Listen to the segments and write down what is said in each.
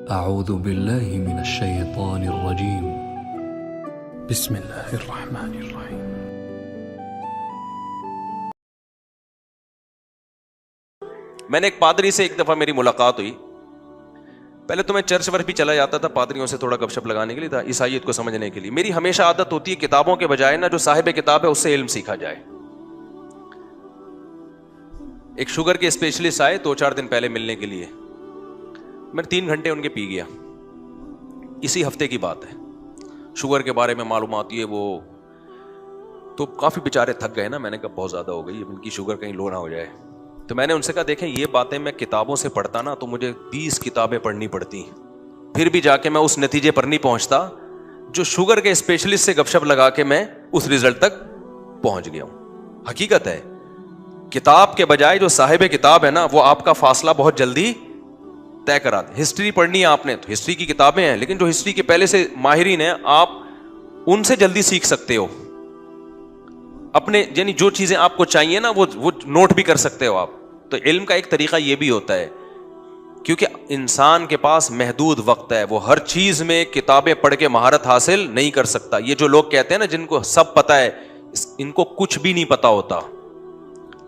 اعوذ باللہ من الشیطان الرجیم بسم اللہ الرحمن الرحیم. میں نے ایک پادری سے ایک دفعہ میری ملاقات ہوئی. پہلے تو میں چرچ ورچ بھی چلا جاتا تھا پادریوں سے تھوڑا گپ شپ لگانے کے لیے, تھا عیسائیت کو سمجھنے کے لیے. میری ہمیشہ عادت ہوتی ہے کتابوں کے بجائے نا جو صاحب کتاب ہے اس سے علم سیکھا جائے. ایک شوگر کے اسپیشلسٹ آئے 2-4 دن پہلے ملنے کے لیے. میں 3 گھنٹے ان کے پی گیا. اسی ہفتے کی بات ہے. شوگر کے بارے میں معلومات یہ وہ تو کافی بیچارے تھک گئے نا. میں نے کہا بہت زیادہ ہو گئی, ان کی شوگر کہیں لو نہ ہو جائے. تو میں نے ان سے کہا دیکھیں یہ باتیں میں کتابوں سے پڑھتا نا تو مجھے 20 کتابیں پڑھنی پڑتی, پھر بھی جا کے میں اس نتیجے پر نہیں پہنچتا جو شوگر کے اسپیشلسٹ سے گپ شپ لگا کے میں اس رزلٹ تک پہنچ گیا ہوں. حقیقت ہے کتاب کے بجائے جو صاحب کتاب ہے نا وہ آپ کا فاصلہ بہت جلدی طے کرا دے. ہسٹری پڑھنی ہے آپ نے تو ہسٹری کی کتابیں ہیں, لیکن جو ہسٹری کے پہلے سے ماہرین ہیں آپ ان سے جلدی سیکھ سکتے ہو. اپنے یعنی جو چیزیں آپ کو چاہیے نا وہ نوٹ بھی کر سکتے ہو آپ. تو علم کا ایک طریقہ یہ بھی ہوتا ہے کیونکہ انسان کے پاس محدود وقت ہے, وہ ہر چیز میں کتابیں پڑھ کے مہارت حاصل نہیں کر سکتا. یہ جو لوگ کہتے ہیں نا جن کو سب پتا ہے, ان کو کچھ بھی نہیں پتا ہوتا,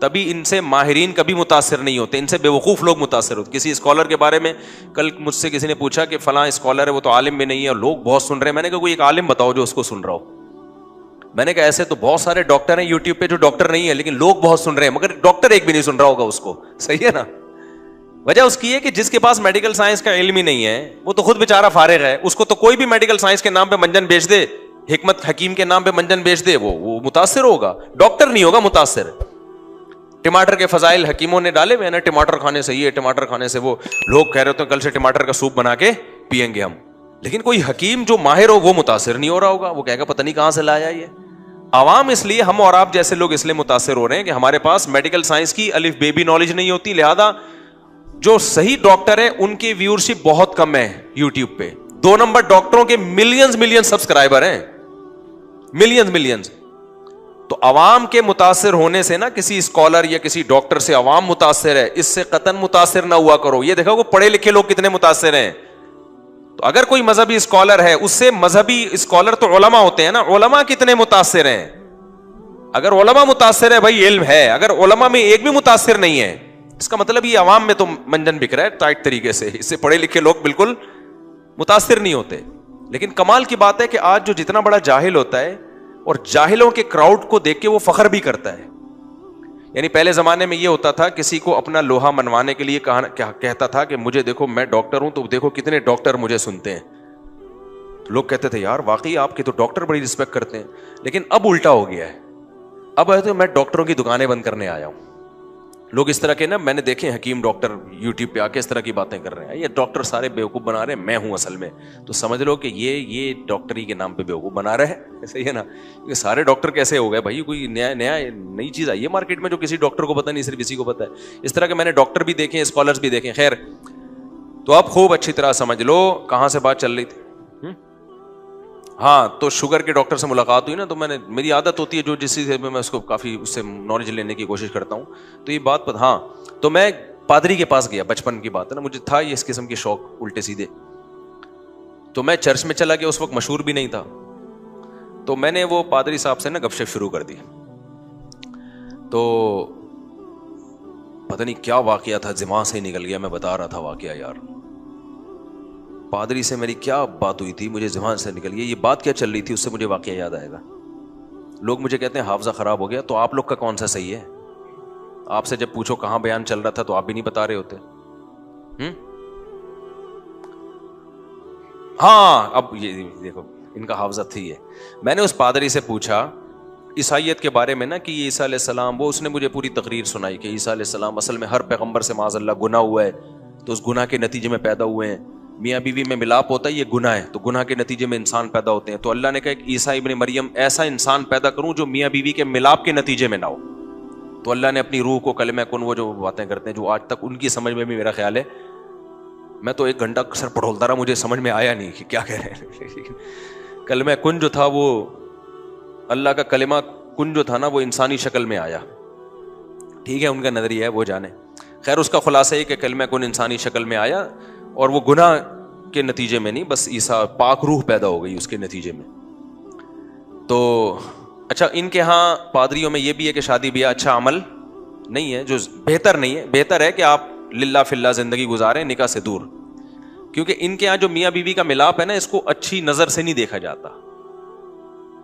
تبھی ان سے ماہرین کبھی متاثر نہیں ہوتے, ان سے بیوقوف لوگ متاثر ہوتے. کسی اسکالر کے بارے میں کل مجھ سے کسی نے پوچھا کہ فلاں اسکالر ہے وہ تو عالم بھی نہیں ہے اور لوگ بہت سن رہے ہیں. میں نے کہا کوئی ایک عالم بتاؤ جو اس کو سن رہا ہو. میں نے کہا ایسے تو بہت سارے ڈاکٹر ہیں یوٹیوب پہ جو ڈاکٹر نہیں ہے لیکن لوگ بہت سن رہے ہیں, مگر ڈاکٹر ایک بھی نہیں سن رہا ہوگا اس کو. صحیح ہے نا. وجہ اس کی ہے کہ جس کے پاس میڈیکل سائنس کا علم ہی نہیں ہے وہ تو خود بیچارہ فارغ ہے. اس کو تو کوئی بھی میڈیکل سائنس کے نام پہ منجن بیچ دے, حکمت حکیم کے نام پہ منجن بیچ دے, وہ متاثر ہوگا, ڈاکٹر نہیں ہوگا متاثر. ٹماٹر کے فضائل حکیموں نے ڈالے ہوئے نا, ٹماٹر کھانے سے یہ, ٹماٹر کھانے سے وہ. لوگ کہہ رہے ہوتے ہیں کل سے ٹماٹر کا سوپ بنا کے پیئیں گے ہم, لیکن کوئی حکیم جو ماہر ہو وہ متاثر نہیں ہو رہا ہوگا. وہ کہے گا پتہ نہیں کہاں سے لایا یہ. عوام اس لیے ہم اور آپ جیسے لوگ اس لیے متاثر ہو رہے ہیں کہ ہمارے پاس میڈیکل سائنس کی الف بے بھی نالج نہیں ہوتی, لہذا جو صحیح ڈاکٹر ہے ان کی ویورشپ بہت کم ہے یوٹیوب پہ. 2 نمبر ڈاکٹروں کے ملین سبسکرائبر ہیں, ملین. تو عوام کے متاثر ہونے سے نا کسی اسکالر یا کسی ڈاکٹر سے عوام متاثر ہے, اس سے قطعاً متاثر نہ ہوا کرو. یہ دیکھو وہ پڑھے لکھے لوگ کتنے متاثر ہیں. تو اگر کوئی مذہبی اسکالر ہے اس سے مذہبی اسکالر تو علماء ہوتے ہیں نا, علماء کتنے متاثر ہیں. اگر علماء متاثر ہے بھائی علم ہے, اگر علماء میں ایک بھی متاثر نہیں ہے اس کا مطلب یہ عوام میں تو منجن بک رہا ہے ٹائٹ طریقے سے. اس سے پڑھے لکھے لوگ بالکل متاثر نہیں ہوتے. لیکن کمال کی بات ہے کہ آج جو جتنا بڑا جاہل ہوتا ہے اور جاہلوں کے کراؤڈ کو دیکھ کے وہ فخر بھی کرتا ہے. یعنی پہلے زمانے میں یہ ہوتا تھا کسی کو اپنا لوہا منوانے کے لیے کہتا تھا کہ مجھے دیکھو میں ڈاکٹر ہوں تو دیکھو کتنے ڈاکٹر مجھے سنتے ہیں. لوگ کہتے تھے یار واقعی آپ کے تو ڈاکٹر بڑی رسپیکٹ کرتے ہیں. لیکن اب الٹا ہو گیا ہے, اب ہے تو میں ڈاکٹروں کی دکانیں بند کرنے آیا ہوں. لوگ اس طرح کے نا میں نے دیکھے حکیم ڈاکٹر یوٹیوب پہ آ کے اس طرح کی باتیں کر رہے ہیں, یہ ڈاکٹر سارے بیوقوف بنا رہے ہیں, میں ہوں اصل میں. تو سمجھ لو کہ یہ ڈاکٹری کے نام پہ بیوقوف بنا رہے ہیں. صحیح ہے نا. یہ سارے ڈاکٹر کیسے ہو گئے بھائی, کوئی نئی چیز آئی ہے مارکیٹ میں جو کسی ڈاکٹر کو پتہ نہیں, صرف اسی کو پتہ ہے. اس طرح کے میں نے ڈاکٹر بھی دیکھے, اسکالرس بھی دیکھے. خیر تو آپ خوب اچھی طرح سمجھ لو کہاں سے بات چل رہی تھی. ہاں تو شوگر کے ڈاکٹر سے ملاقات ہوئی نا, تو میری عادت ہوتی ہے جو جس چیز میں اس کو کافی اس سے نالج لینے کی کوشش کرتا ہوں. تو یہ بات ہاں تو میں پادری کے پاس گیا, بچپن کی بات ہے نا, مجھے تھا یہ اس قسم کے شوق الٹے سیدھے. تو میں چرچ میں چلا گیا, اس وقت مشہور بھی نہیں تھا. تو میں نے وہ پادری صاحب سے نا گپ شپ شروع کر دی. تو پتہ نہیں کیا واقعہ تھا, دماغ سے نکل گیا. میں بتا رہا تھا واقعہ یار, پادری سے میری کیا بات ہوئی تھی مجھے زبان سے نکل گئی. یہ بات کیا چل رہی تھی اس سے مجھے واقعہ یاد آئے گا. لوگ مجھے کہتے ہیں حافظہ خراب ہو گیا, تو آپ لوگ کا کون سا صحیح ہے؟ آپ سے جب پوچھو کہاں بیان چل رہا تھا تو آپ بھی نہیں بتا رہے ہوتے. ہاں اب یہ دیکھو ان کا حافظہ تھی ہے. میں نے اس پادری سے پوچھا عیسائیت کے بارے میں نا کہ عیسیٰ علیہ السلام, وہ اس نے مجھے پوری تقریر سنائی کہ عیسیٰ علیہ السلام اصل میں ہر پیغمبر سے معاذ اللہ گناہ ہوا ہے, تو اس گناہ کے نتیجے میں پیدا ہوئے ہیں. میاں بیوی میں ملاپ ہوتا ہے یہ گناہ ہے, تو گناہ کے نتیجے میں انسان پیدا ہوتے ہیں. تو اللہ نے کہا کہ عیسیٰ ابن مریم ایسا انسان پیدا کروں جو میاں بیوی کے ملاپ کے نتیجے میں نہ ہو. تو اللہ نے اپنی روح کو کلمہ کن, وہ جو باتیں کرتے ہیں جو آج تک ان کی سمجھ میں بھی میرا خیال ہے, میں تو 1 گھنٹہ سر پڑھولتا رہا, مجھے سمجھ میں آیا نہیں کہ کیا کہہ رہے ہیں. کلمہ کن جو تھا وہ اللہ کا کلمہ کن جو تھا نا وہ انسانی شکل میں آیا. ٹھیک ہے ان کا نظریہ ہے وہ جانے. خیر اس کا خلاصہ یہ کہ کلمہ کن انسانی شکل میں آیا اور وہ گناہ کے نتیجے میں نہیں, بس عیسیٰ پاک روح پیدا ہو گئی اس کے نتیجے میں. تو اچھا, ان کے ہاں پادریوں میں یہ بھی ہے کہ شادی بیاہ اچھا عمل نہیں ہے, جو بہتر نہیں ہے. بہتر ہے کہ آپ للہ فی اللہ زندگی گزاریں نکاح سے دور, کیونکہ ان کے ہاں جو میاں بیوی کا ملاپ ہے نا, اس کو اچھی نظر سے نہیں دیکھا جاتا.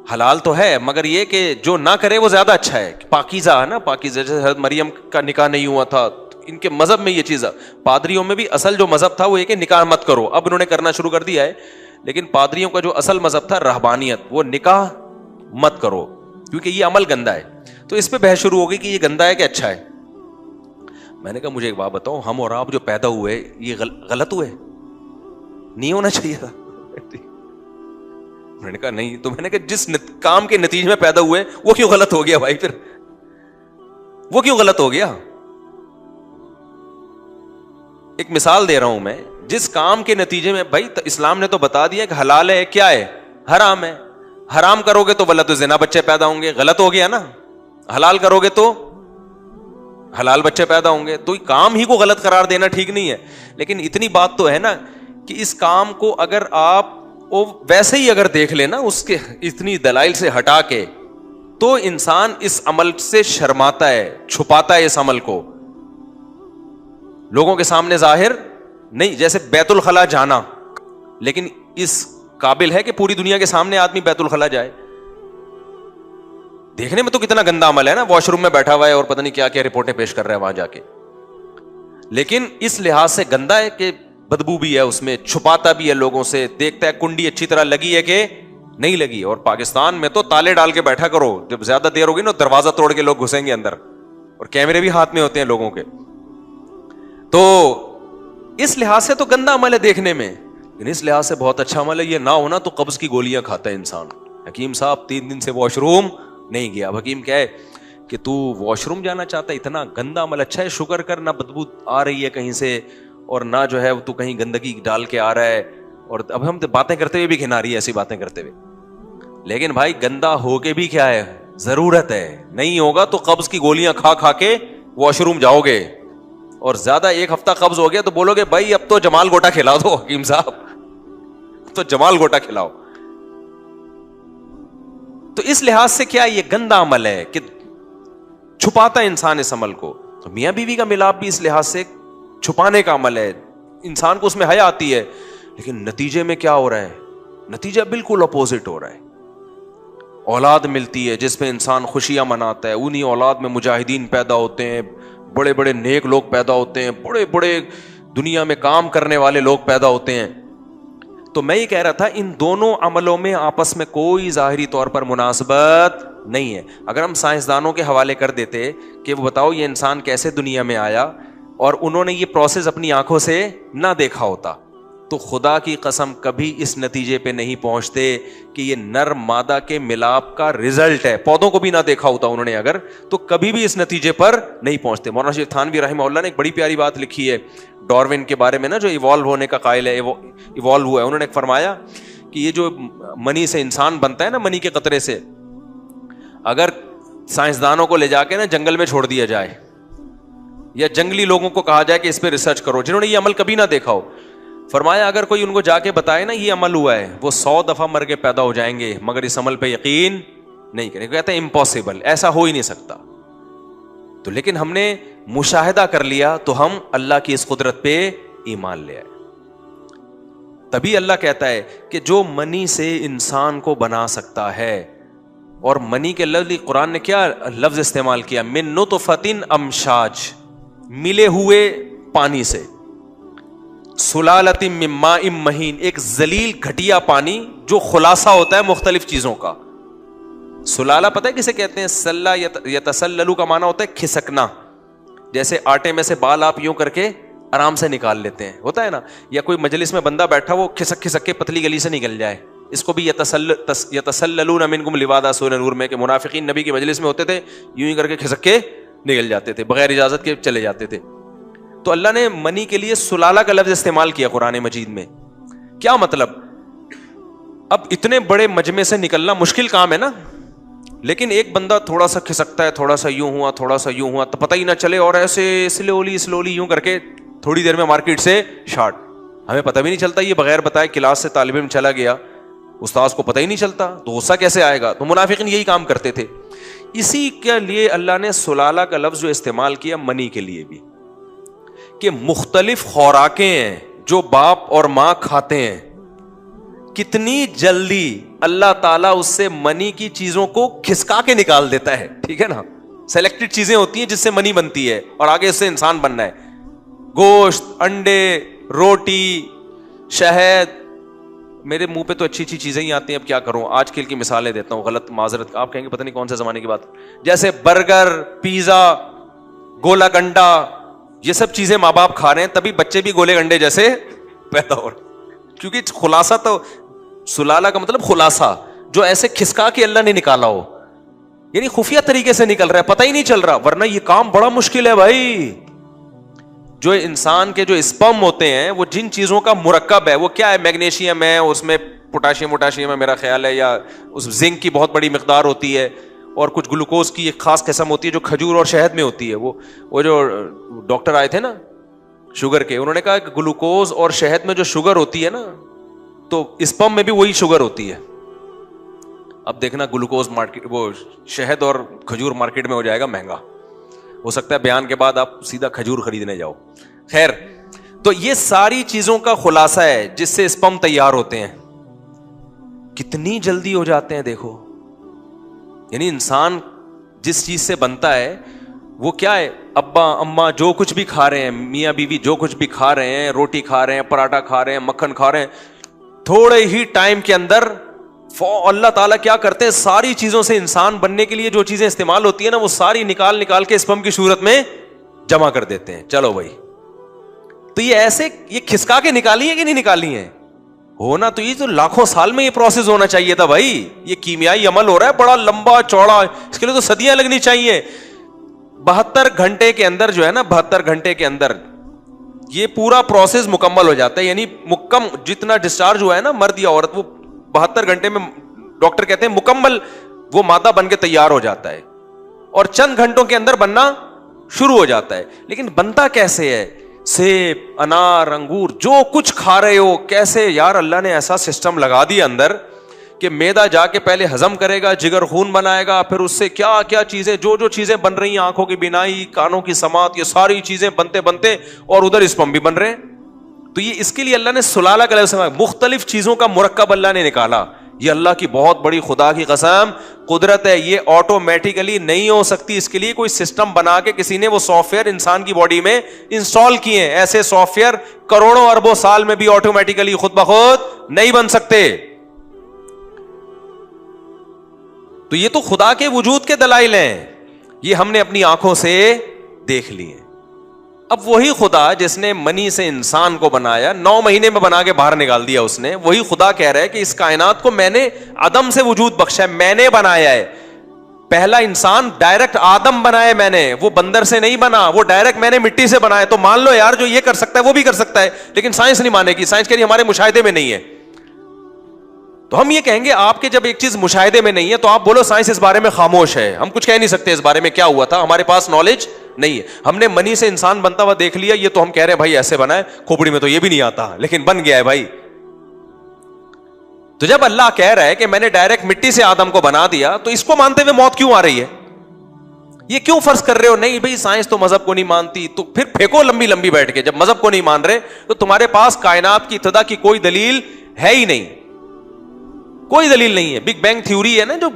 حلال تو ہے مگر یہ کہ جو نہ کرے وہ زیادہ اچھا ہے, پاکیزہ ہے نا, پاکیزہ. جیسے حضرت مریم کا نکاح نہیں ہوا تھا, ان کے مذہب میں یہ چیز ہے. پادریوں میں بھی اصل جو مذہب تھا وہ یہ کہ نکاح مت کرو, اب انہوں نے کرنا شروع کر دیا ہے. لیکن پادریوں کا جو اصل مذہب تھا رہبانیت, وہ نکاح مت کرو کیونکہ یہ عمل گندا ہے. تو اس پہ بحث شروع ہو گئی کہ یہ گندا ہے کہ اچھا ہے. میں نے کہا مجھے ایک بات بتاؤ, ہم اور آپ جو پیدا ہوئے یہ غلط ہوئے, نہیں ہونا چاہیے تھا. میں نے کہا نہیں. تو میں نے کہا جس کام کے نتیجے میں پیدا ہوئے وہ کیوں غلط ہو گیا بھائی, پھر وہ کیوں غلط ہو گیا؟ ایک مثال دے رہا ہوں میں, جس کام کے نتیجے میں, بھائی اسلام نے تو بتا دیا کہ حلال ہے کیا ہے, حرام ہے. حرام کرو گے تو ولد زنا بچے پیدا ہوں گے, غلط ہو گیا نا. حلال کرو گے تو حلال بچے پیدا ہوں گے. تو کام ہی کو غلط قرار دینا ٹھیک نہیں ہے. لیکن اتنی بات تو ہے نا کہ اس کام کو اگر آپ ویسے ہی اگر دیکھ لینا اس کے اتنی دلائل سے ہٹا کے, تو انسان اس عمل سے شرماتا ہے, چھپاتا ہے اس عمل کو, لوگوں کے سامنے ظاہر نہیں. جیسے بیت الخلا جانا, لیکن اس قابل ہے کہ پوری دنیا کے سامنے آدمی بیت الخلا جائے. دیکھنے میں تو کتنا گندا عمل ہے نا, واش روم میں بیٹھا ہوا ہے اور پتہ نہیں کیا کیا رپورٹیں پیش کر رہا ہے وہاں جا کے. لیکن اس لحاظ سے گندا ہے کہ بدبو بھی ہے اس میں, چھپاتا بھی ہے لوگوں سے, دیکھتا ہے کنڈی اچھی طرح لگی ہے کہ نہیں لگی. اور پاکستان میں تو تالے ڈال کے بیٹھا کرو, جب زیادہ دیر ہوگی نا دروازہ توڑ کے لوگ گھسیں گے اندر, اور کیمرے بھی ہاتھ میں ہوتے ہیں لوگوں کے. تو اس لحاظ سے تو گندا عمل ہے دیکھنے میں, لیکن اس لحاظ سے بہت اچھا عمل ہے. یہ نہ ہونا تو قبض کی گولیاں کھاتا ہے انسان. حکیم صاحب 3 دن سے واش روم نہیں گیا. حکیم کیا ہے کہ تو واش روم جانا چاہتا ہے, اتنا گندا عمل. اچھا ہے شکر کر, نہ بدبو آ رہی ہے کہیں سے, اور نہ جو ہے تو کہیں گندگی ڈال کے آ رہا ہے. اور اب ہم باتیں کرتے ہوئے بھی گھنا رہی ہے ایسی باتیں کرتے ہوئے. لیکن بھائی گندا ہو کے بھی کیا ہے, ضرورت ہے. نہیں ہوگا تو قبض کی گولیاں کھا کھا کے واش روم جاؤ گے, اور زیادہ 1 ہفتہ قبض ہو گیا تو بولو گے بھائی اب تو جمال گوٹا کھلا دو حکیم صاحب, تو جمال گوٹا کھلاؤ. تو اس لحاظ سے کیا یہ گندا عمل ہے کہ چھپاتا ہے انسان اس عمل کو. تو میاں بیوی کا ملاپ بھی اس لحاظ سے چھپانے کا عمل ہے, انسان کو اس میں حیا آتی ہے. لیکن نتیجے میں کیا ہو رہا ہے, نتیجہ بالکل اپوزٹ ہو رہا ہے. اولاد ملتی ہے جس پہ انسان خوشیاں مناتا ہے, انہی اولاد میں مجاہدین پیدا ہوتے ہیں, بڑے بڑے نیک لوگ پیدا ہوتے ہیں, بڑے بڑے دنیا میں کام کرنے والے لوگ پیدا ہوتے ہیں. تو میں یہ کہہ رہا تھا ان دونوں عملوں میں آپس میں کوئی ظاہری طور پر مناسبت نہیں ہے. اگر ہم سائنسدانوں کے حوالے کر دیتے کہ وہ بتاؤ یہ انسان کیسے دنیا میں آیا, اور انہوں نے یہ پروسیس اپنی آنکھوں سے نہ دیکھا ہوتا, تو خدا کی قسم کبھی اس نتیجے پہ نہیں پہنچتے کہ یہ نر مادہ کے ملاپ کا رزلٹ ہے. پودوں کو بھی نہ دیکھا ہوتا انہوں نے اگر, تو کبھی بھی اس نتیجے پر نہیں پہنچتے. مولانا شیخ تھانوی رحمہ اللہ نے ایک بڑی پیاری بات لکھی ہے ڈاروین کے بارے میں نا, جو ایوالو ہونے کا قائل ہے, ایوالو ہوا ہے. انہوں نے فرمایا کہ یہ جو منی سے انسان بنتا ہے نا, منی کے قطرے سے, اگر سائنسدانوں کو لے جا کے نا جنگل میں چھوڑ دیا جائے, یا جنگلی لوگوں کو کہا جائے کہ اس پہ ریسرچ کرو, جنہوں نے یہ عمل کبھی نہ دیکھا ہو, فرمایا اگر کوئی ان کو جا کے بتائے نا یہ عمل ہوا ہے, وہ 100 دفعہ مر کے پیدا ہو جائیں گے مگر اس عمل پہ یقین نہیں کریں. کہتے ہیں امپاسبل, ایسا ہو ہی نہیں سکتا. تو لیکن ہم نے مشاہدہ کر لیا تو ہم اللہ کی اس قدرت پہ ایمان لے آئے. تبھی اللہ کہتا ہے کہ جو منی سے انسان کو بنا سکتا ہے, اور منی کے لفظ قرآن نے کیا لفظ استعمال کیا, من نطفۃ امشاج, ملے ہوئے پانی سے, سلالۃ من ماء مہین, ایک ذلیل گھٹیا پانی جو خلاصہ ہوتا ہے مختلف چیزوں کا. سلالہ پتہ ہے کسے کہتے ہیں؟ سلا یتسللو کا معنی ہوتا ہے کھسکنا, جیسے آٹے میں سے بال آپ یوں کر کے آرام سے نکال لیتے ہیں, ہوتا ہے نا, یا کوئی مجلس میں بندہ بیٹھا وہ کھسک کھسک کے پتلی گلی سے نکل جائے, اس کو بھی یتسللون منکم لواذا سورہ نور میں, کہ منافقین نبی کی مجلس میں ہوتے تھے یوں ہی کر کے کھسک کے نکل جاتے تھے, بغیر اجازت کے چلے جاتے تھے. تو اللہ نے منی کے لیے سلالہ کا لفظ استعمال کیا قرآن مجید میں. کیا مطلب؟ اب اتنے بڑے مجمع سے نکلنا مشکل کام ہے نا, لیکن ایک بندہ تھوڑا سا کھسکتا ہے, تھوڑا سا یوں ہوا, تھوڑا سا یوں ہوا, تو پتہ ہی نہ چلے, اور ایسے سلولی یوں کر کے تھوڑی دیر میں مارکیٹ سے شارٹ. ہمیں پتہ بھی نہیں چلتا, یہ بغیر بتائے کلاس سے طالب علم چلا گیا, استاذ کو پتہ ہی نہیں چلتا, تو غصہ کیسے آئے گا؟ تو منافقین یہی کام کرتے تھے. اسی کے لیے اللہ نے سلالہ کا لفظ جو استعمال کیا منی کے لیے بھی, کہ مختلف خوراکیں ہیں جو باپ اور ماں کھاتے ہیں, کتنی جلدی اللہ تعالیٰ اس سے منی کی چیزوں کو کھسکا کے نکال دیتا ہے. ٹھیک ہے نا, سلیکٹڈ چیزیں ہوتی ہیں جس سے منی بنتی ہے اور آگے اس سے انسان بننا ہے. گوشت, انڈے, روٹی, شہد. میرے منہ پہ تو اچھی اچھی چیزیں ہی آتی ہیں, اب کیا کروں, آج کل کی مثالیں دیتا ہوں, غلط معذرت, آپ کہیں گے پتہ نہیں کون سے زمانے کی بات, جیسے برگر, پیزا, گولا گنڈا, یہ سب چیزیں ماں باپ کھا رہے ہیں, تبھی بچے بھی گولے گنڈے جیسے پیدا ہو رہے, کیونکہ خلاصہ تو سلالہ کا مطلب خلاصہ جو ایسے کھسکا کے اللہ نے نکالا ہو, یعنی خفیہ طریقے سے نکل رہا ہے, پتہ ہی نہیں چل رہا, ورنہ یہ کام بڑا مشکل ہے بھائی. جو انسان کے جو اسپرم ہوتے ہیں وہ جن چیزوں کا مرکب ہے, وہ کیا ہے, میگنیشیم ہے, اس میں پوٹاشیم ہے میرا خیال ہے, یا اس زنک کی بہت بڑی مقدار ہوتی ہے, اور کچھ گلوکوز کی ایک خاص قسم ہوتی ہے جو کھجور اور شہد میں ہوتی ہے. وہ جو ڈاکٹر آئے تھے نا شوگر کے, انہوں نے کہا کہ گلوکوز اور شہد میں جو شوگر ہوتی ہے نا, تو اسپرم میں بھی وہی شوگر ہوتی ہے. اب دیکھنا گلوکوز مارکیٹ, وہ شہد اور کھجور مارکیٹ میں ہو جائے گا مہنگا, ہو سکتا ہے بیان کے بعد آپ سیدھا کھجور خریدنے جاؤ. خیر, تو یہ ساری چیزوں کا خلاصہ ہے جس سے اسپرم تیار ہوتے ہیں. کتنی جلدی ہو جاتے ہیں دیکھو, یعنی انسان جس چیز سے بنتا ہے وہ کیا ہے, ابا اماں جو کچھ بھی کھا رہے ہیں, میاں بیوی جو کچھ بھی کھا رہے ہیں, روٹی کھا رہے ہیں, پراٹھا کھا رہے ہیں, مکھن کھا رہے ہیں, تھوڑے ہی ٹائم کے اندر اللہ تعالیٰ کیا کرتے ہیں, ساری چیزوں سے انسان بننے کے لیے جو چیزیں استعمال ہوتی ہیں نا, وہ ساری نکال کے اسپرم کی صورت میں جمع کر دیتے ہیں. چلو بھائی, تو یہ ایسے یہ کھسکا کے نکالی ہے کہ نہیں نکالی ہیں؟ ہونا تو یہ تو لاکھوں سال میں یہ پروسیس ہونا چاہیے تھا بھائی. یہ کیمیائی عمل ہو رہا ہے بڑا لمبا چوڑا, اس کے لیے تو صدیاں لگنی چاہیے. 72 گھنٹے کے اندر جو ہے نا, 72 گھنٹے کے اندر یہ پورا پروسیس مکمل ہو جاتا ہے. یعنی جتنا ڈسچارج ہوا ہے نا مرد یا عورت, وہ 72 گھنٹے میں ڈاکٹر کہتے ہیں مکمل وہ مادہ بن کے تیار ہو جاتا ہے, اور چند گھنٹوں کے اندر بننا شروع ہو جاتا ہے. لیکن بنتا کیسے ہے؟ سیب, انار, انگور, جو کچھ کھا رہے ہو, کیسے یار اللہ نے ایسا سسٹم لگا دیا اندر کہ میدا جا کے پہلے ہضم کرے گا, جگر خون بنائے گا, پھر اس سے کیا کیا چیزیں, جو چیزیں بن رہی ہیں, آنکھوں کی بینائی, کانوں کی سماعت, یہ ساری چیزیں بنتے اور ادھر اسپرم بھی بن رہے ہیں. تو یہ اس کے لیے اللہ نے سلالہ کا لفظ مختلف چیزوں کا مرکب اللہ نے نکالا. یہ اللہ کی بہت بڑی خدا کی قسم قدرت ہے, یہ آٹومیٹیکلی نہیں ہو سکتی. اس کے لیے کوئی سسٹم بنا کے کسی نے وہ سافٹ ویئر انسان کی باڈی میں انسٹال کیے ہیں. ایسے سافٹ ویئر کروڑوں اربوں سال میں بھی آٹومیٹیکلی خود بخود نہیں بن سکتے. تو یہ تو خدا کے وجود کے دلائل ہیں, یہ ہم نے اپنی آنکھوں سے دیکھ لیے. اب وہی خدا جس نے منی سے انسان کو بنایا, 9 مہینے میں بنا کے باہر نکال دیا اس نے, وہی خدا کہہ رہا ہے کہ اس کائنات کو میں نے عدم سے وجود بخشا ہے, میں نے بنایا ہے. پہلا انسان ڈائریکٹ آدم بنایا میں نے, وہ بندر سے نہیں بنا, وہ ڈائریکٹ میں نے مٹی سے بنایا. تو مان لو یار جو یہ کر سکتا ہے وہ بھی کر سکتا ہے, لیکن سائنس نہیں مانے گی, سائنس کے لیے ہمارے مشاہدے میں نہیں ہے. تو ہم یہ کہیں گے آپ کے جب ایک چیز مشاہدے میں نہیں ہے تو آپ بولو سائنس اس بارے میں خاموش ہے, ہم کچھ کہہ نہیں سکتے اس بارے میں کیا ہوا تھا, ہمارے پاس نالج نہیں ہے. ہم نے منی سے انسان بنتا ہوا دیکھ لیا, یہ تو ہم کہہ رہے ہیں بھائی ایسے بنا ہے, کھوپڑی میں تو یہ بھی نہیں آتا لیکن بن گیا ہے بھائی. تو جب اللہ کہہ رہا ہے کہ میں نے ڈائریکٹ مٹی سے آدم کو بنا دیا, تو اس کو مانتے ہوئے موت کیوں آ رہی ہے؟ یہ کیوں فرض کر رہے ہو نہیں بھائی سائنس تو مذہب کو نہیں مانتی, تو پھر پھینکو لمبی بیٹھ کے. جب مذہب کو نہیں مان رہے تو تمہارے پاس کائنات کی ابتدا کی کوئی دلیل ہے ہی نہیں, کوئی دلیل نہیں ہے. بگ بینگ تھیوری ہے نا, جو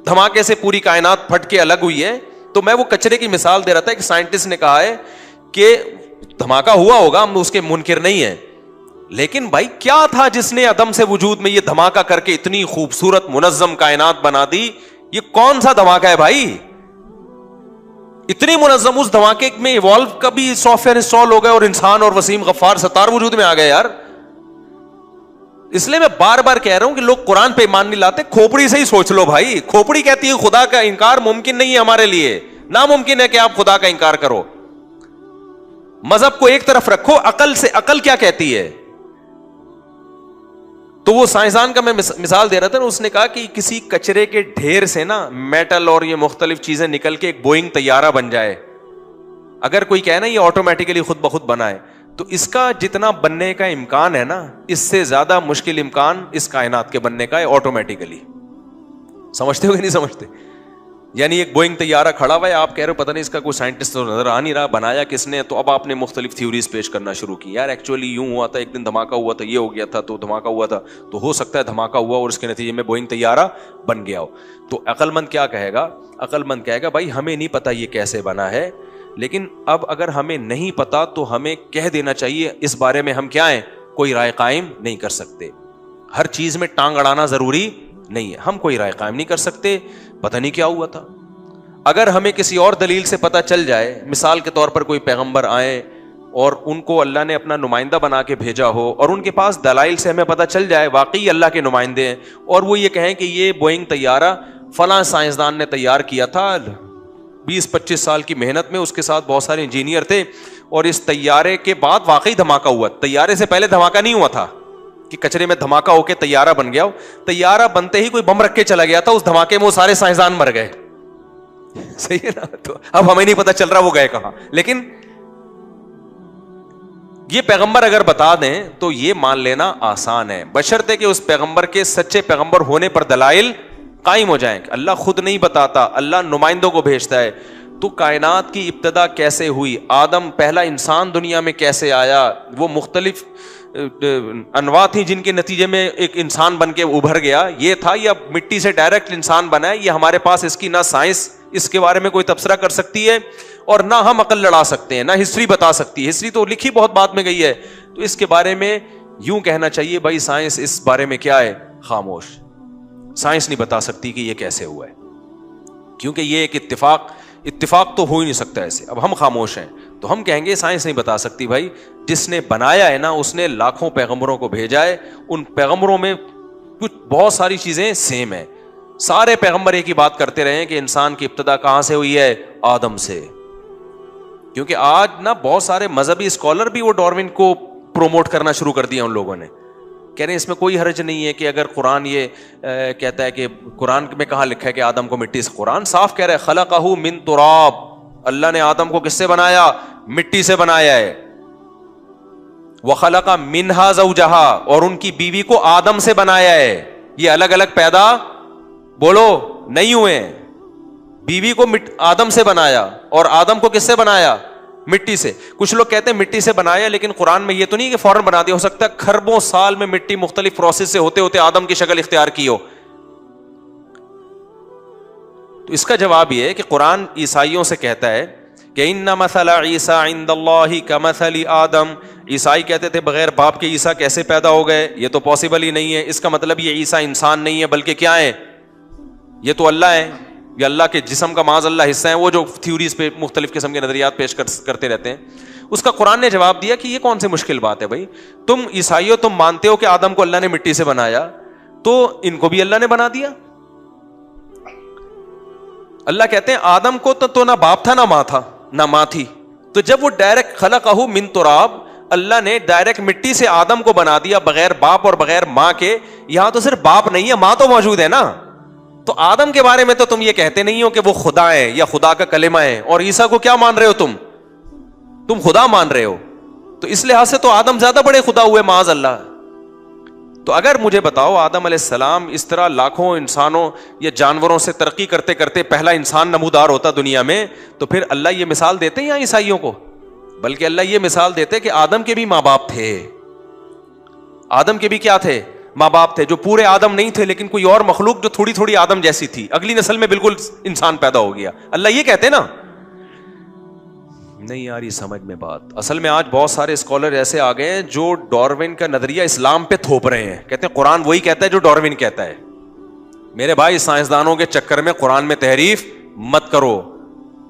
دھماکے سے پوری کائنات پھٹ کے الگ ہوئی ہے, تو میں وہ کچرے کی مثال دے رہا تھا. ایک سائنٹسٹ نے کہا ہے کہ دھماکہ ہوا ہوگا, ہم اس کے منکر نہیں ہیں, لیکن بھائی کیا تھا جس نے عدم سے وجود میں یہ دھماکہ کر کے اتنی خوبصورت منظم کائنات بنا دی؟ یہ کون سا دھماکہ ہے بھائی؟ اتنی منظم, اس دھماکے میں ایوالو کا بھی سافٹ ویئر انسٹال ہو گئے اور انسان اور وسیم غفار ستار وجود میں آ گئے یار. اس لیے میں بار بار کہہ رہا ہوں کہ لوگ قرآن پہ ایمان نہیں لاتے, کھوپڑی سے ہی سوچ لو بھائی. کھوپڑی کہتی ہے خدا کا انکار ممکن نہیں ہے ہمارے لیے, ناممکن ہے کہ آپ خدا کا انکار کرو. مذہب کو ایک طرف رکھو, عقل سے, عقل کیا کہتی ہے؟ تو وہ سائنسدان کا میں مثال دے رہا تھا نا, اس نے کہا کہ کسی کچرے کے ڈھیر سے نا میٹل اور یہ مختلف چیزیں نکل کے ایک بوئنگ طیارہ بن جائے. اگر کوئی کہے نا یہ آٹومیٹیکلی خود بخود بنا ہے, تو اس کا جتنا بننے کا امکان ہے نا، اس سے زیادہ مشکل امکان اس کائنات کے بننے کا ہے آٹومیٹیکلی. سمجھتے ہو کہ نہیں سمجھتے؟ یعنی ایک بوئنگ طیارہ کھڑا ہوا ہے، آپ کہہ رہے ہو پتہ نہیں اس کا کوئی سائنٹسٹ تو نظر آ نہیں رہا، بنایا کس نے؟ تو اب آپ نے مختلف تھیوریز پیش کرنا شروع کی. یار ایکچولی یوں ہوا تھا، ایک دن دھماکہ ہوا تھا، یہ ہو گیا تھا، تو دھماکہ ہوا تھا، تو ہو سکتا ہے دھماکہ ہوا اور اس کے نتیجے میں بوئنگ طیارہ بن گیا ہو. تو عقل مند کیا کہے گا؟ عقل مند کہے گا بھائی ہمیں نہیں پتا یہ کیسے بنا ہے، لیکن اب اگر ہمیں نہیں پتا تو ہمیں کہہ دینا چاہیے اس بارے میں ہم کیا ہیں، کوئی رائے قائم نہیں کر سکتے. ہر چیز میں ٹانگ اڑانا ضروری نہیں ہے، ہم کوئی رائے قائم نہیں کر سکتے، پتہ نہیں کیا ہوا تھا. اگر ہمیں کسی اور دلیل سے پتہ چل جائے، مثال کے طور پر کوئی پیغمبر آئے اور ان کو اللہ نے اپنا نمائندہ بنا کے بھیجا ہو اور ان کے پاس دلائل سے ہمیں پتہ چل جائے واقعی اللہ کے نمائندے ہیں، اور وہ یہ کہیں کہ یہ بوئنگ طیارہ فلاں سائنسدان نے تیار کیا تھا 20-25 سال کی محنت میں، اس کے ساتھ بہت سارے انجینئر تھے، اور اس طیارے کے بعد واقعی دھماکہ ہوا. طیارے سے پہلے دھماکہ نہیں ہوا تھا کہ کچرے میں دھماکہ ہو کے طیارہ بن گیا ہو، طیارہ بنتے ہی کوئی بم رکھ کے چلا گیا تھا، اس دھماکے میں وہ سارے سائنسدان مر گئے. صحیح ہے نا؟ تو اب ہمیں نہیں پتا چل رہا وہ گئے کہاں. لیکن یہ پیغمبر اگر بتا دیں تو یہ مان لینا آسان ہے، بشرطے کہ اس پیغمبر کے سچے پیغمبر ہونے پر دلائل قائم ہو جائیں. اللہ خود نہیں بتاتا، اللہ نمائندوں کو بھیجتا ہے. تو کائنات کی ابتدا کیسے ہوئی، آدم پہلا انسان دنیا میں کیسے آیا، وہ مختلف انواع تھی جن کے نتیجے میں ایک انسان بن کے ابھر گیا، یہ تھا یا مٹی سے ڈائریکٹ انسان بنا ہے، یہ ہمارے پاس اس کی نہ سائنس اس کے بارے میں کوئی تبصرہ کر سکتی ہے اور نہ ہم عقل لڑا سکتے ہیں، نہ ہسٹری بتا سکتی ہے. ہسٹری تو لکھی بہت بعد میں گئی ہے. تو اس کے بارے میں یوں کہنا چاہیے بھائی سائنس اس بارے میں کیا ہے، خاموش. سائنس نہیں بتا سکتی کہ یہ کیسے ہوا ہے، کیونکہ یہ ایک اتفاق تو ہو ہی نہیں سکتا ایسے. اب ہم خاموش ہیں تو ہم کہیں گے سائنس نہیں بتا سکتی. بھائی جس نے بنایا ہے نا، اس نے لاکھوں پیغمبروں کو بھیجا ہے، ان پیغمبروں میں کچھ بہت ساری چیزیں سیم ہیں. سارے پیغمبر ایک ہی بات کرتے رہے ہیں کہ انسان کی ابتدا کہاں سے ہوئی ہے، آدم سے. کیونکہ آج نا بہت سارے مذہبی اسکالر بھی وہ ڈارون کو پروموٹ کرنا شروع کر دیا ان لوگوں نے، کہہ رہے ہیں اس میں کوئی حرج نہیں ہے کہ اگر قرآن یہ کہتا ہے کہ قرآن میں کہاں لکھا ہے کہ آدم کو مٹی سے، قرآن صاف کہہ رہا ہے خلقہ من تراب، اللہ نے آدم کو کس سے بنایا، مٹی سے بنایا ہے. وخلق منہا زوجہا، اور ان کی بیوی کو آدم سے بنایا ہے. یہ الگ الگ پیدا بولو نہیں ہوئے، بیوی کو آدم سے بنایا اور آدم کو کس سے بنایا، مٹی سے. کچھ لوگ کہتے ہیں مٹی سے بنایا، لیکن قرآن میں یہ تو نہیں کہ فوراً بنا دیا، ہو سکتا ہے کھربوں سال میں مٹی مختلف پروسیس سے ہوتے ہوتے آدم کی شکل اختیار کی ہو. تو اس کا جواب یہ ہے کہ قرآن عیسائیوں سے کہتا ہے کہ ان مثل عیسیٰ عند اللہ کمثل آدم. عیسائی کہتے تھے بغیر باپ کے عیسیٰ کیسے پیدا ہو گئے، یہ تو پاسبل ہی نہیں ہے. اس کا مطلب یہ عیسیٰ انسان نہیں ہے بلکہ کیا ہے، یہ تو اللہ ہے، یہ اللہ کے جسم کا معاذ اللہ حصہ ہیں. وہ جو تھیوریز پہ مختلف قسم کے نظریات پیش کرتے رہتے ہیں. اس کا قرآن نے جواب دیا کہ یہ کون سی مشکل بات ہے بھائی، تم عیسائیوں تم مانتے ہو کہ آدم کو اللہ نے مٹی سے بنایا، تو ان کو بھی اللہ نے بنا دیا. اللہ کہتے ہیں آدم کو تو نہ باپ تھا نہ ماں تھا، نہ ماں تھی. تو جب وہ ڈائریکٹ خلقہ من تراب، اللہ نے ڈائریکٹ مٹی سے آدم کو بنا دیا بغیر باپ اور بغیر ماں کے. یہاں تو صرف باپ نہیں ہے، ماں تو موجود ہے نا. تو آدم کے بارے میں تو تم یہ کہتے نہیں ہو کہ وہ خدا ہے یا خدا کا کلمہ ہے، اور عیسیٰ کو کیا مان رہے ہو تم خدا مان رہے ہو. تو اس لحاظ سے تو آدم زیادہ بڑے خدا ہوئے معاذ اللہ. تو اگر مجھے بتاؤ آدم علیہ السلام اس طرح لاکھوں انسانوں یا جانوروں سے ترقی کرتے کرتے پہلا انسان نمودار ہوتا دنیا میں، تو پھر اللہ یہ مثال دیتے ہیں یا عیسائیوں کو؟ بلکہ اللہ یہ مثال دیتے کہ آدم کے بھی ماں باپ تھے. آدم کے بھی کیا تھے، ماں باپ تھے، جو پورے آدم نہیں تھے لیکن کوئی اور مخلوق جو تھوڑی تھوڑی آدم جیسی تھی، اگلی نسل میں بالکل انسان پیدا ہو گیا. اللہ یہ کہتے نا. نہیں یار یہ سمجھ میں بات. اصل میں آج بہت سارے اسکالر ایسے آ گئے ہیں جو ڈاروین کا نظریہ اسلام پہ تھوپ رہے ہیں، کہتے ہیں قرآن وہی کہتا ہے جو ڈاروین کہتا ہے. میرے بھائی سائنسدانوں کے چکر میں قرآن میں تحریف مت کرو.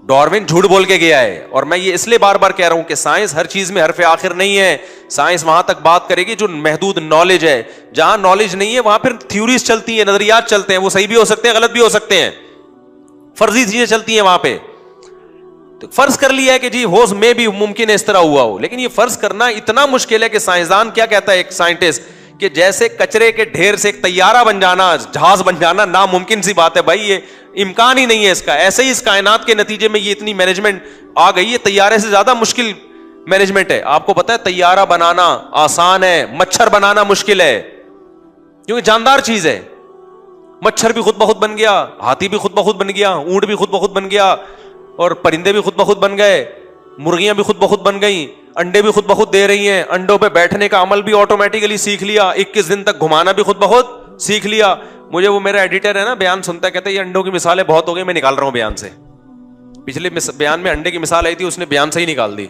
ڈاروین جھوٹ بول کے گیا ہے، اور میں یہ اس لیے بار بار کہہ رہا ہوں کہ سائنس ہر چیز میں حرف آخر نہیں ہے. سائنس وہاں تک بات کرے گی جو محدود نالج ہے. جہاں نالج نہیں ہے وہاں پھر تھیوریز چلتی ہیں، نظریات چلتے ہیں، وہ صحیح بھی ہو سکتے ہیں غلط بھی ہو سکتے ہیں، فرضی چیزیں چلتی ہیں وہاں پہ. تو فرض کر لیا ہے کہ جی ہو میں بھی ممکن ہے اس طرح ہوا ہو، لیکن یہ فرض کرنا اتنا مشکل ہے کہ سائنسدان کیا کہتا ہے ایک سائنٹسٹ کہ جیسے کچرے کے ڈھیر سے ایک طیارہ بن جانا، جہاز بن جانا ناممکن سی بات ہے بھائی، یہ امکان ہی نہیں ہے اس کا. ایسے ہی اس کائنات کے نتیجے میں یہ اتنی مینجمنٹ آ گئی ہے، طیارے سے زیادہ مشکل مینجمنٹ ہے. آپ کو پتا ہے طیارہ بنانا آسان ہے, مچھر بنانا مشکل ہے, کیونکہ جاندار چیز ہے. مچھر بھی خود بخود بن گیا, ہاتھی بھی خود بخود بن گیا, اونٹ بھی خود بخود بن گیا, اور پرندے بھی خود بخود بن گئے, مرغیاں بھی خود بخود بن گئیں, انڈے بھی خود بخود دے رہی ہیں, انڈوں پہ بیٹھنے کا عمل بھی آٹومیٹکلی سیکھ لیا, 21 دن تک گھمانا بھی خود بخود سیکھ لیا. مجھے وہ میرا ایڈیٹر ہے نا بیان سنتا ہے, کہتا ہے یہ انڈوں کی مثالیں بہت ہو گئی, میں نکال رہا ہوں بیان سے. پچھلے بیان میں انڈے کی مثال آئی تھی, اس نے بیان سے ہی نکال دی,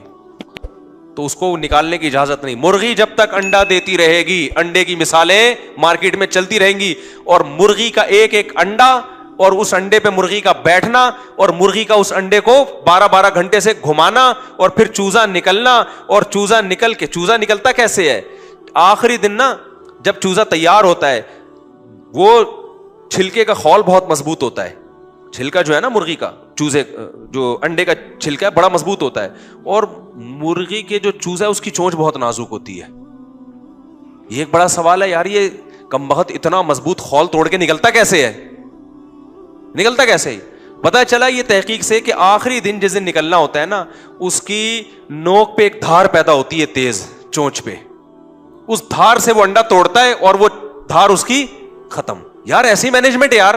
تو اس کو نکالنے کی اجازت نہیں. مرغی جب تک انڈا دیتی رہے گی, انڈے کی مثالیں مارکیٹ میں چلتی رہیں گی, اور مرغی کا ایک ایک انڈا اور اس انڈے پہ مرغی کا بیٹھنا اور مرغی کا اس انڈے کو 12 گھنٹے سے گھمانا اور پھر چوزا نکلنا, اور چوزا نکل کے, چوزا نکلتا کیسے ہے آخری دن نا, جب چوزا تیار ہوتا ہے وہ چھلکے کا خول بہت مضبوط ہوتا ہے, چھلکا جو ہے نا مرغی کا, چوزے جو انڈے کا چھلکا ہے بڑا مضبوط ہوتا ہے, اور مرغی کے جو چوزا ہے اس کی چونچ بہت نازک ہوتی ہے. یہ ایک بڑا سوال ہے یار, یہ کمبخت اتنا مضبوط خول توڑ کے نکلتا کیسے ہے, نکلتا کیسے ہی؟ پتا چلا یہ تحقیق سے کہ آخری دن جس دن نکلنا ہوتا ہے نا, اس کی نوک پہ ایک دھار پیدا ہوتی ہے تیز چونچ پہ, اس دھار سے وہ انڈا توڑتا ہے اور وہ دھار اس کی ختم. یار ایسی مینجمنٹ یار,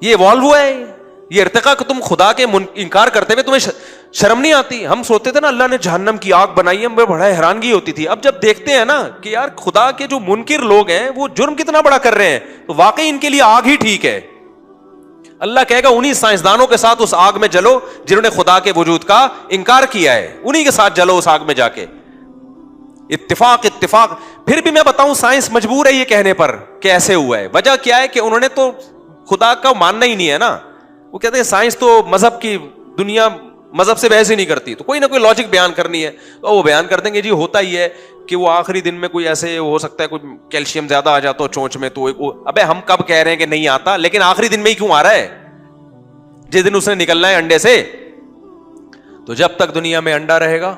یہ ایوالو ہوا ہے, یہ ارتقا کہ تم خدا کے انکار کرتے ہوئے تمہیں شرم نہیں آتی. ہم سوچتے تھے نا اللہ نے جہنم کی آگ بنائی ہے, ہمیں بڑا حیرانگی ہوتی تھی. اب جب دیکھتے ہیں نا کہ یار خدا کے جو منکر لوگ ہیں وہ جرم کتنا بڑا کر رہے ہیں, تو واقعی ان کے لیے آگ ہی ٹھیک ہے. اللہ کہے گا انہی سائنسدانوں کے ساتھ اس آگ میں جلو جنہوں نے خدا کے وجود کا انکار کیا ہے, انہی کے ساتھ جلو اس آگ میں جا کے. اتفاق اتفاق. پھر بھی میں بتاؤں سائنس مجبور ہے یہ کہنے پر کہ ایسے ہوا ہے. وجہ کیا ہے کہ انہوں نے تو خدا کا ماننا ہی نہیں ہے نا. وہ کہتے ہیں سائنس تو مذہب کی دنیا مذہب سے بحث ہی نہیں کرتی, تو کوئی نہ کوئی لاجک بیان کرنی ہے, تو وہ بیان کر دیں گے جی ہوتا ہی ہے کہ وہ آخری دن میں کوئی ایسے ہو سکتا ہے کوئی کیلشیم زیادہ آ جاتا ہو چونچ میں, تو ابے ہم کب کہہ رہے ہیں کہ نہیں آتا, لیکن آخری دن میں ہی کیوں آ رہا ہے, جس دن اس نے نکلنا ہے انڈے سے. تو جب تک دنیا میں انڈا رہے گا,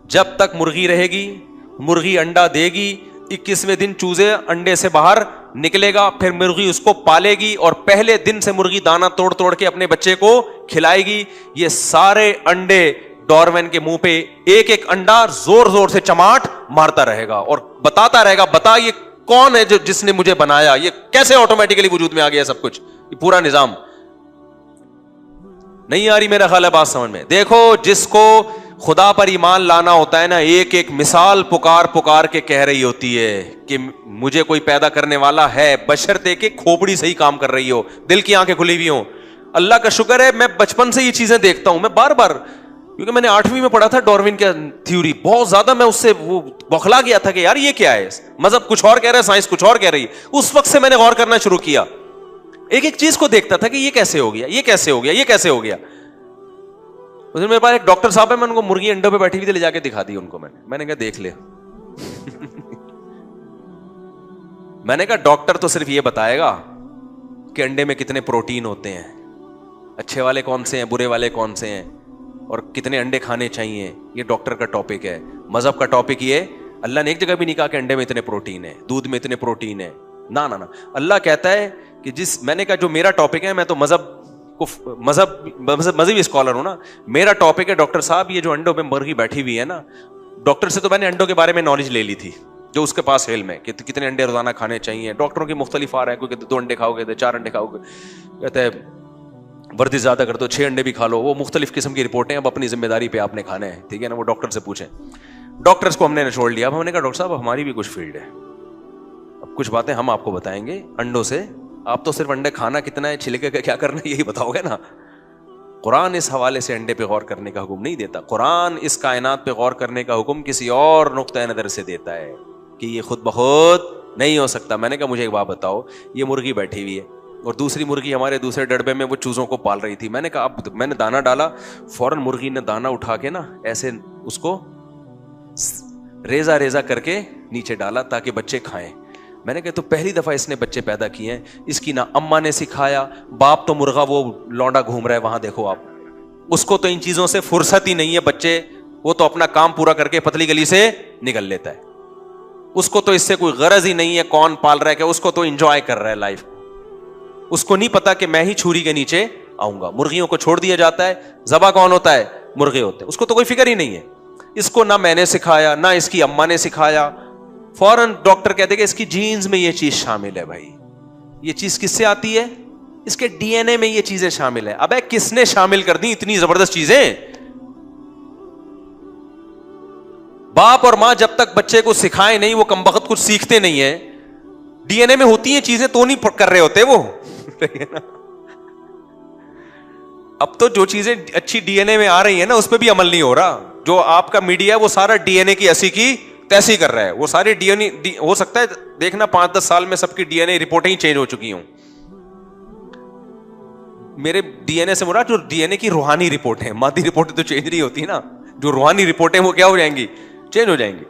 جب تک مرغی رہے گی, مرغی انڈا دے گی, 21ویں دن چوزے انڈے سے باہر نکلے گا, پھر مرغی اس کو پالے گی, اور پہلے دن سے مرغی دانا توڑ توڑ کے اپنے بچے کو کھلائے گی. یہ سارے انڈے ڈاروین کے منہ پہ ایک ایک انڈا زور زور سے چماٹ مارتا رہے گا اور بتاتا رہے گا, بتا یہ کون ہے جس نے مجھے بنایا, یہ کیسے آٹومیٹکلی وجود میں آ گیا سب کچھ, یہ پورا نظام. نہیں آ رہی میرا خیال ہے بات سمجھ میں. دیکھو جس کو خدا پر ایمان لانا ہوتا ہے نا, ایک ایک مثال پکار پکار کے کہہ رہی ہوتی ہے کہ مجھے کوئی پیدا کرنے والا ہے, بشرطے کہ کھوپڑی صحیح کام کر رہی ہو, دل کی آنکھیں کھلی ہوئی ہوں. اللہ کا شکر ہے میں بچپن سے یہ چیزیں دیکھتا ہوں, میں بار بار, کیونکہ میں نے 8ویں میں پڑھا تھا ڈاروین کا تھیوری, بہت زیادہ میں اس سے وہ بوکھلا گیا تھا کہ یار یہ کیا ہے, مذہب کچھ اور کہہ رہا ہے, سائنس کچھ اور کہہ رہی ہے. اس وقت سے میں نے غور کرنا شروع کیا, ایک ایک چیز کو دیکھتا تھا کہ یہ کیسے ہو گیا, یہ کیسے ہو گیا, یہ کیسے ہو گیا. اس دن میرے پاس ایک ڈاکٹر صاحب ہے, میں ان کو مرغی انڈوں پہ بیٹھی ہوئی تھی, لے جا کے دکھا دی ان کو. میں نے کہا دیکھ لے. میں نے کہا ڈاکٹر تو صرف یہ بتائے گا کہ انڈے میں کتنے پروٹین ہوتے ہیں, اچھے والے کون سے ہیں, برے والے کون سے ہیں, اور کتنے انڈے کھانے چاہیے. یہ ڈاکٹر کا ٹاپک ہے. مذہب کا ٹاپک یہ, اللہ نے ایک جگہ بھی نہیں کہا کہ انڈے میں اتنے پروٹین ہے, دودھ میں اتنے پروٹین ہے. نہ نہ, اللہ کہتا ہے کہ جس, میں نے کہا جو میرا ٹاپک ہے, میں تو مذہبی اسکالر ہوں نا, میرا ٹاپک ہے ڈاکٹر صاحب یہ جو انڈوں پہ مرغی بیٹھی ہوئی ہے نا, ڈاکٹر سے تو میں نے انڈوں کے بارے میں نالج لے لی تھی جو اس کے پاس علم ہے کہ کتنے انڈے روزانہ کھانے چاہیے. ڈاکٹروں کی مختلف آ رہا ہے, کوئی کہتے 2 انڈے کھاؤ گے, 4 انڈے کھاؤ گے, کہتے ہیں ورزش زیادہ کر دو 6 انڈے بھی کھا لو. وہ مختلف قسم کی رپورٹیں, اب اپنی ذمہ داری پہ آپ نے کھانے ہیں, ٹھیک ہے نا, وہ ڈاکٹر سے پوچھیں. ڈاکٹرس کو ہم نے چھوڑ لیا. اب ہم نے کہا ڈاکٹر صاحب ہماری بھی کچھ فیلڈ ہے, اب کچھ باتیں ہم آپ کو بتائیں گے انڈوں سے, آپ تو صرف انڈے کھانا کتنا ہے, چھلکے کا کیا کرنا ہے, یہی بتاؤ گے نا. قرآن اس حوالے سے انڈے پہ غور کرنے کا حکم نہیں دیتا. قرآن اس کائنات پہ غور کرنے کا حکم کسی اور نقطۂ نظر سے دیتا ہے کہ یہ خود بخود نہیں ہو سکتا. میں نے کہا مجھے ایک بات بتاؤ, یہ مرغی بیٹھی ہوئی ہے اور دوسری مرغی ہمارے دوسرے ڈڑبے میں وہ چوزوں کو پال رہی تھی. میں نے کہا اب میں نے دانا ڈالا, فوراً مرغی نے دانا اٹھا کے نا ایسے اس کو ریزہ ریزہ کر کے نیچے ڈالا تاکہ بچے کھائیں. میں نے کہا تو پہلی دفعہ اس نے بچے پیدا کیے ہیں, اس کی نہ اماں نے سکھایا, باپ تو مرغا وہ لونڈا گھوم رہا ہے وہاں, دیکھو آپ, اس کو تو ان چیزوں سے فرصت ہی نہیں ہے. بچے وہ تو اپنا کام پورا کر کے پتلی گلی سے نکل لیتا ہے, اس کو تو اس سے کوئی غرض ہی نہیں ہے کون پال رہا ہے, کہ اس کو تو انجوائے کر رہا ہے لائف. اس کو نہیں پتا کہ میں ہی چھری کے نیچے آؤں گا. مرغیوں کو چھوڑ دیا جاتا ہے, ذبح کون ہوتا ہے, مرغے ہوتے ہیں. اس کو تو کوئی فکر ہی نہیں ہے. اس کو نہ میں نے سکھایا نہ اس کی اماں نے سکھایا. فوراً ڈاکٹر کہتے کہ اس کی جینز میں یہ چیز شامل ہے. بھائی یہ چیز کس سے آتی ہے؟ اس کے ڈی این اے میں یہ چیزیں شامل ہیں. ابے کس نے شامل کر دی اتنی زبردست چیزیں؟ باپ اور ماں جب تک بچے کو سکھائے نہیں وہ کمبخت کچھ سیکھتے نہیں ہیں. ڈی این اے میں ہوتی ہیں چیزیں تو نہیں کر رہے ہوتے وہ. اب تو جو چیزیں اچھی ڈی این اے میں آ رہی ہیں نا اس پہ بھی عمل نہیں ہو رہا. جو آپ کا میڈیا ہے وہ سارا ڈی این اے کی ایسی کی تیسی کر رہا ہے. وہ سارے ڈی این اے ہو سکتا ہے دیکھنا 5-10 سال میں سب کی ڈی این اے رپورٹیں ہی چینج ہو چکی ہوں. میرے ڈی این اے سے مراد جو ڈی این اے کی روحانی رپورٹ ہے, مادی رپورٹیں تو چینج نہیں ہوتی نا. جو روحانی رپورٹیں وہ کیا ہو جائیں گی؟ چینج ہو جائیں گی.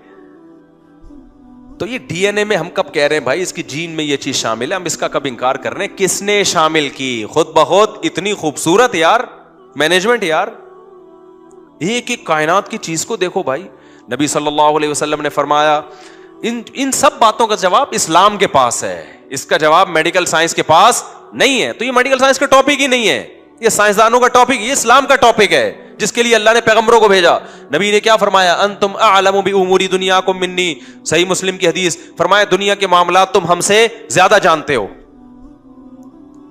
تو یہ ڈی این اے میں ہم کب کہہ رہے ہیں بھائی اس کی جین میں یہ چیز شامل ہے, ہم اس کا کب انکار کر رہے ہیں؟ کس نے شامل کی؟ خود بخود. اتنی خوبصورت یار مینجمنٹ یار. ایک ایک کائنات کی چیز کو دیکھو بھائی. نبی صلی اللہ علیہ وسلم نے فرمایا ان سب باتوں کا جواب اسلام کے پاس ہے, اس کا جواب میڈیکل سائنس کے پاس نہیں ہے. تو یہ میڈیکل سائنس کا ٹاپک ہی نہیں ہے, یہ سائنسدانوں کا ٹاپک, یہ اسلام کا ٹاپک ہے جس کے لیے اللہ نے پیغمبروں کو بھیجا. نبی نے کیا فرمایا؟ انتم اعلم بامور دنیاکم منی. صحیح مسلم کی حدیث. فرمایا دنیا کے معاملات تم ہم سے زیادہ جانتے ہو.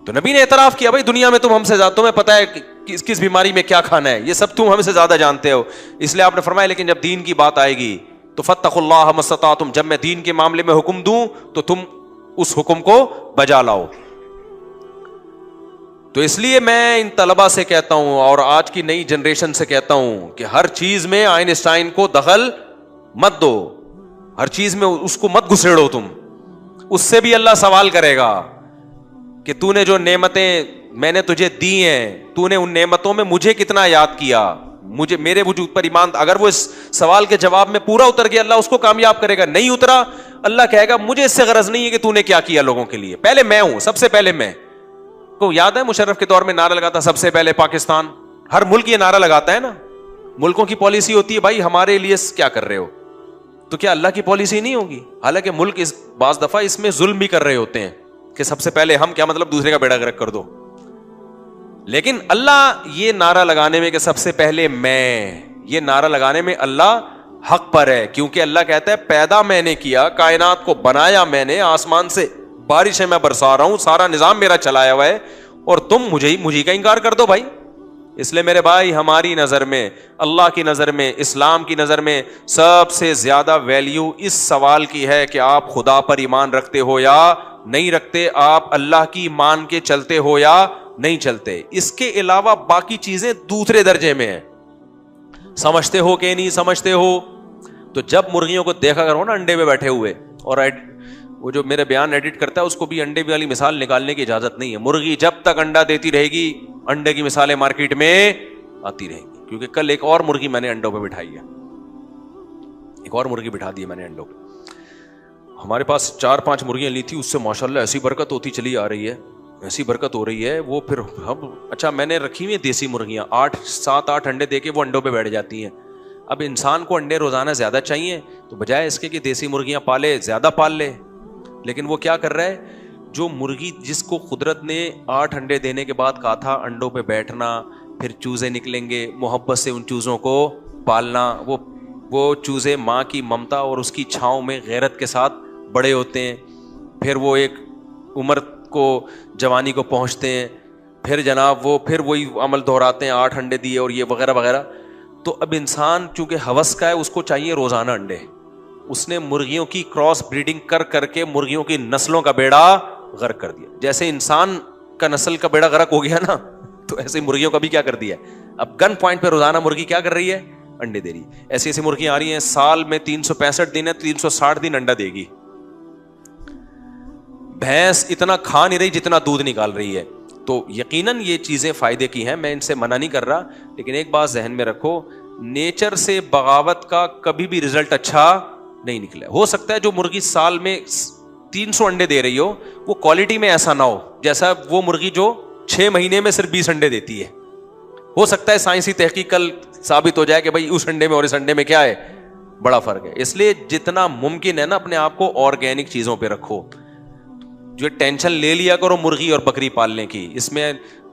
تو نبی نے اعتراف کیا بھائی دنیا میں تم ہم سے زیادہ, تمہیں پتہ ہے کس بیماری میں کیا کھانا ہے, یہ سب تم ہم سے زیادہ جانتے ہو. اس لیے آپ نے فرمایا لیکن جب دین کی بات آئے گی تو فاتقوا اللہ ما استطعتم, جب میں دین کے معاملے میں حکم دوں تو تم اس حکم کو بجا لاؤ. تو اس لیے میں ان طلبہ سے کہتا ہوں اور آج کی نئی جنریشن سے کہتا ہوں کہ ہر چیز میں آئنسٹائن کو دخل مت دو, ہر چیز میں اس کو مت گھسیڑو. تم اس سے بھی اللہ سوال کرے گا کہ تو نے جو نعمتیں میں نے تجھے دی ہیں, تو نے ان نعمتوں میں مجھے کتنا یاد کیا, مجھے میرے وجود پر ایمان. اگر وہ اس سوال کے جواب میں پورا اتر گیا اللہ اس کو کامیاب کرے گا, نہیں اترا اللہ کہے گا مجھے اس سے غرض نہیں ہے کہ تو نے کیا کیا لوگوں کے لیے, پہلے میں ہوں, سب سے پہلے میں. کو یاد ہے مشرف کے دور میں نعرہ لگاتا سب سے پہلے پاکستان. ہر ملک یہ نعرہ لگاتا ہے نا, ملکوں کی پالیسی ہوتی ہے بھائی ہمارے لیے کیا کر رہے ہو, تو کیا اللہ کی پالیسی نہیں ہوگی؟ حالانکہ ملک بعض دفعہ اس میں ظلم بھی کر رہے ہوتے ہیں کہ سب سے پہلے ہم, کیا مطلب دوسرے کا بیڑا غرق کر دو. لیکن اللہ یہ نعرہ لگانے میں کہ سب سے پہلے میں, یہ نعرہ لگانے میں اللہ حق پر ہے, کیونکہ اللہ کہتا ہے پیدا میں نے کیا, کائنات کو بنایا میں نے, آسمان سے بارشیں میں برسا رہا ہوں, سارا نظام میرا چلایا ہوا ہے, اور تم مجھے کا انکار کر دو بھائی. اس لیے میرے بھائی ہماری نظر میں, اللہ کی نظر میں, اسلام کی نظر میں سب سے زیادہ ویلیو اس سوال کی ہے کہ آپ خدا پر ایمان رکھتے ہو یا نہیں رکھتے, آپ اللہ کی مان کے چلتے ہو یا نہیں چلتے. اس کے علاوہ باقی چیزیں دوسرے درجے میں ہیں, سمجھتے ہو کہ نہیں سمجھتے ہو. تو جب مرغیوں کو دیکھا کرو نا انڈے میں بیٹھے ہوئے, اور وہ جو میرے بیان ایڈٹ کرتا ہے اس کو بھی انڈے والی مثال نکالنے کی اجازت نہیں ہے. مرغی جب تک انڈا دیتی رہے گی انڈے کی مثالیں مارکیٹ میں آتی رہیں گی, کیونکہ کل ایک اور مرغی میں نے انڈوں پہ بٹھائی ہے, ایک اور مرغی بٹھا دی ہے میں نے انڈوں پہ. ہمارے پاس 4-5 مرغیاں لی تھی, اس سے ماشاءاللہ ایسی برکت ہوتی چلی آ رہی ہے, ایسی برکت ہو رہی ہے. وہ پھر ہم اچھا میں نے رکھی ہوئی دیسی مرغیاں 7-8 انڈے دے کے وہ انڈوں پہ بیٹھ جاتی ہیں. اب انسان کو انڈے روزانہ زیادہ چاہیے, تو بجائے اس کے کہ دیسی مرغیاں پالے زیادہ پال لے, لیکن وہ کیا کر رہا ہے, جو مرغی جس کو قدرت نے 8 انڈے دینے کے بعد کہا تھا انڈوں پہ بیٹھنا, پھر چوزے نکلیں گے, محبت سے ان چوزوں کو پالنا, وہ چوزے ماں کی ممتا اور اس کی چھاؤں میں غیرت کے ساتھ بڑے ہوتے ہیں, پھر وہ ایک عمر کو جوانی کو پہنچتے ہیں, پھر جناب وہ پھر وہی عمل دہراتے ہیں, 8 انڈے دیے اور یہ وغیرہ وغیرہ. تو اب انسان چونکہ ہوس کا ہے اس کو چاہیے روزانہ انڈے, اس نے مرغیوں کی کراس بریڈنگ کر کے مرغیوں کی نسلوں کا بیڑا غرق کر دیا. جیسے انسان کا نسل کا بیڑا غرق ہو گیا نا, تو ایسے مرغیوں کا بھی کیا کر دیا. اب گن پوائنٹ پہ روزانہ مرغی کیا کر رہی ہے, انڈے دے رہی ہے. ایسی ایسی مرغیاں آ رہی ہیں سال میں 365 دن ہے, 360 دن انڈا دے گی. بھینس اتنا کھا نہیں رہی جتنا دودھ نکال رہی ہے. تو یقیناً یہ چیزیں فائدے کی ہیں, میں ان سے منع نہیں کر رہا, لیکن ایک بات ذہن میں رکھو, نیچر سے بغاوت کا کبھی بھی رزلٹ اچھا نہیں نکلا. ہو سکتا ہے جو مرغی سال میں 300 انڈے دے رہی ہو وہ کوالٹی میں ایسا نہ ہو جیسا وہ مرغی جو 6 مہینے میں صرف 20 انڈے دیتی ہے. ہو سکتا ہے سائنسی تحقیق کل ثابت ہو جائے کہ بھائی اس انڈے میں اور اس انڈے میں کیا ہے, بڑا فرق ہے. اس لیے جتنا ممکن ہے نا اپنے آپ کو آرگینک چیزوں پہ رکھو. جو ٹینشن لے لیا کرو مرغی اور بکری پالنے کی, اس میں